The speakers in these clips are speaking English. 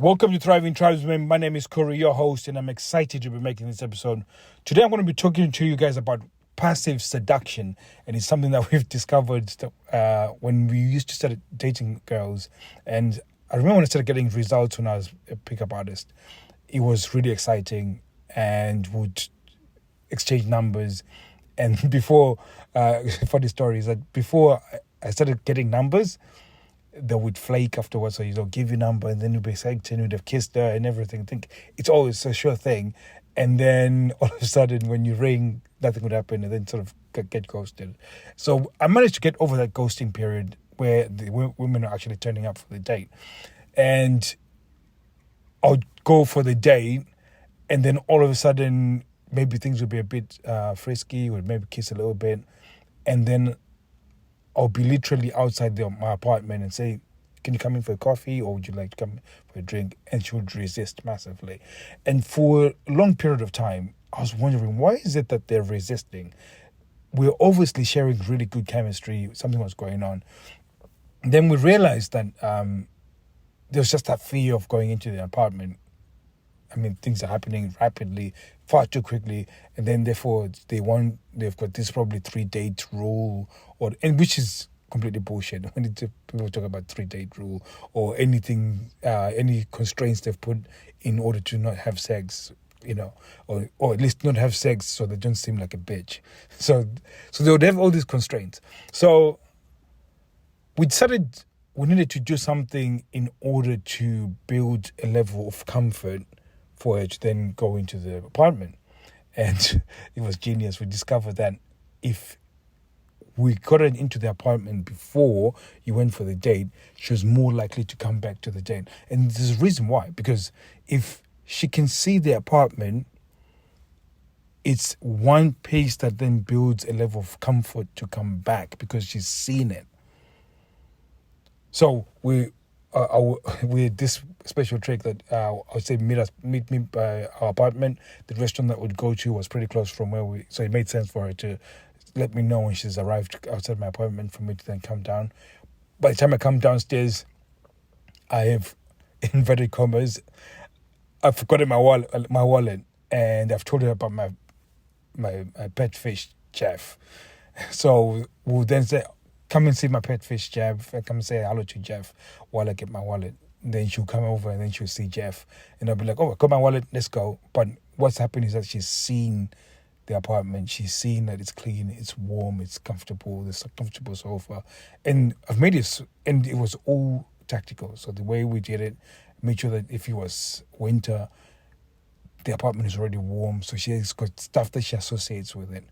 Welcome to Thriving Tribesmen. My name is Corey, your host, and I'm excited to be making this episode. Today, I'm going to be talking to you guys about passive seduction, and it's something that we've discovered when we used to start dating girls. And I remember when I started getting results when I was a pickup artist, it was really exciting, and would exchange numbers. And before, funny story is that before I started getting numbers, they would flake afterwards, so give you a number, and then you'd be psyched, and you'd have kissed her and everything. I think it's always a sure thing, and then all of a sudden, when you ring, nothing would happen, and then sort of get ghosted. So I managed to get over that ghosting period where the women are actually turning up for the date, and I'll go for the date, and then all of a sudden, maybe things would be a bit frisky, would maybe kiss a little bit, and then I'll be literally outside my apartment and say, can you come in for a coffee, or would you like to come for a drink? And she would resist massively. And for a long period of time, I was wondering, why is it that they're resisting? We're obviously sharing really good chemistry. Something was going on. Then we realized that there was just that fear of going into the apartment. I mean, things are happening rapidly, far too quickly, and then therefore they've got this probably 3-date rule, and which is completely bullshit. When people talk about 3-date rule or anything, any constraints they've put in order to not have sex, or at least not have sex so they don't seem like a bitch. So they would have all these constraints. So we decided we needed to do something in order to build a level of comfort for her to then go into the apartment. And it was genius. We discovered that if we got her into the apartment before you went for the date, she was more likely to come back to the date. And there's a reason why. Because if she can see the apartment, it's one piece that then builds a level of comfort to come back because she's seen it. So we this special trick that I would say meet me by our apartment. The restaurant that we'd go to was pretty close from where so it made sense for her to let me know when she's arrived outside my apartment for me to then come down. By the time I come downstairs, I have, in inverted commas, I've forgotten my wallet, and I've told her about my pet fish, Jeff. So we'll then say, come and see my pet fish, Jeff. Come and say hello to Jeff while I get my wallet. Then she'll come over and then she'll see Jeff. And I'll be like, oh, I got my wallet, let's go. But what's happened is that she's seen the apartment. She's seen that it's clean, it's warm, it's comfortable, there's a comfortable sofa. And I've made it, and it was all tactical. So the way we did it, made sure that if it was winter, the apartment is already warm. So she's got stuff that she associates with it.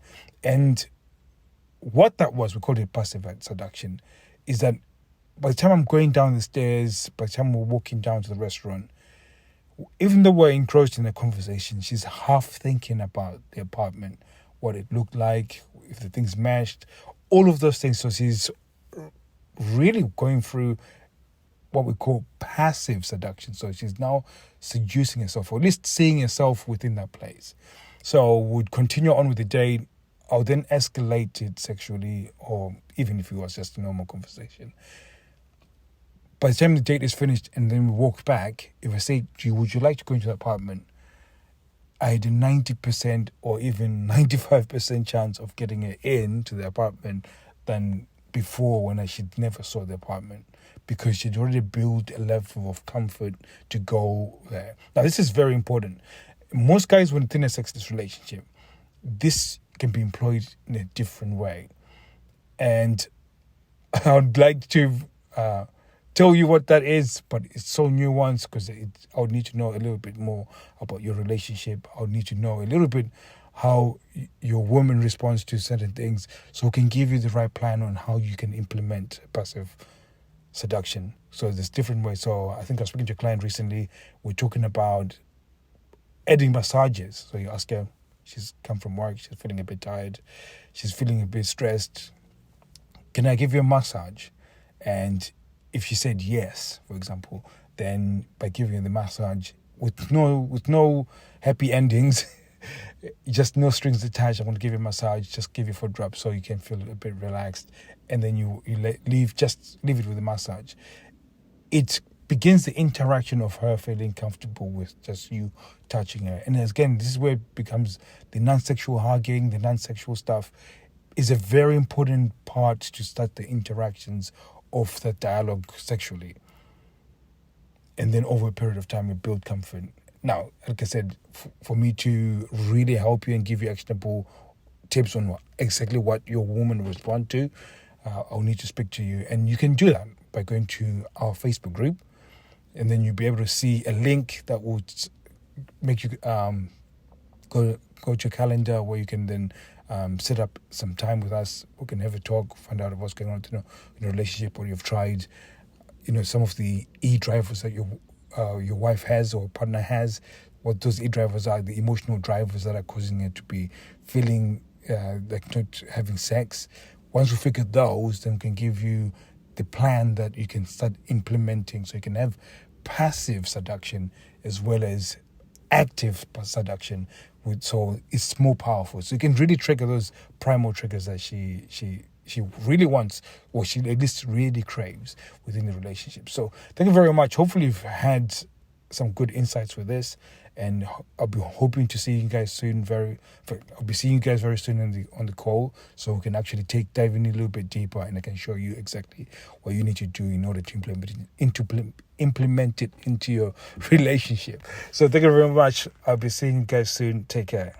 And what that was, we called it passive seduction, is that by the time I'm going down the stairs, by the time we're walking down to the restaurant, even though we're engrossed in the conversation, she's half thinking about the apartment, what it looked like, if the things matched, all of those things. So she's really going through what we call passive seduction. So she's now seducing herself, or at least seeing herself within that place. So we'd continue on with the date. I'll then escalate it sexually, or even if it was just a normal conversation. By the time the date is finished and then we walk back, if I say, would you like to go into the apartment? I had a 90% or even 95% chance of getting her into the apartment than before, when she never saw the apartment, because she'd already built a level of comfort to go there. Now, this is very important. Most guys, when in a sexless relationship, this can be employed in a different way. And I would like to tell you what that is, but it's so nuanced, because I would need to know a little bit more about your relationship. I would need to know a little bit how your woman responds to certain things, so it can give you the right plan on how you can implement passive seduction. So there's different ways. So I think I was speaking to a client recently. We're talking about adding massages. So you ask her, she's come from work, she's feeling a bit tired, she's feeling a bit stressed. Can I give you a massage? And if she said yes, for example, then by giving her the massage with no happy endings, just no strings attached, I'm going to give you a massage, just give you 4 drops so you can feel a bit relaxed, and then you leave it with the massage. It begins the interaction of her feeling comfortable with just you touching her. And again, this is where it becomes the non-sexual hugging, the non-sexual stuff is a very important part to start the interactions of the dialogue sexually. And then over a period of time, you build comfort. Now, like I said, for me to really help you and give you actionable tips on exactly what your woman will respond to, I'll need to speak to you. And you can do that by going to our Facebook group. And then you'll be able to see a link that will make you go to your calendar where you can then set up some time with us. We can have a talk, find out what's going on in your relationship, what you've tried, some of the drivers that your wife has or partner has, what those drivers are, the emotional drivers that are causing it to be feeling like not having sex. Once we figure those, then we can give you the plan that you can start implementing so you can have passive seduction as well as active seduction. So it's more powerful. So you can really trigger those primal triggers that she really wants, or she at least really craves within the relationship. So thank you very much. Hopefully you've had some good insights with this, and I'll be hoping to see you guys soon. I'll be seeing you guys very soon on the call, so we can actually dive in a little bit deeper, and I can show you exactly what you need to do in order to implement it into your relationship. So thank you very much. I'll be seeing you guys soon. Take care.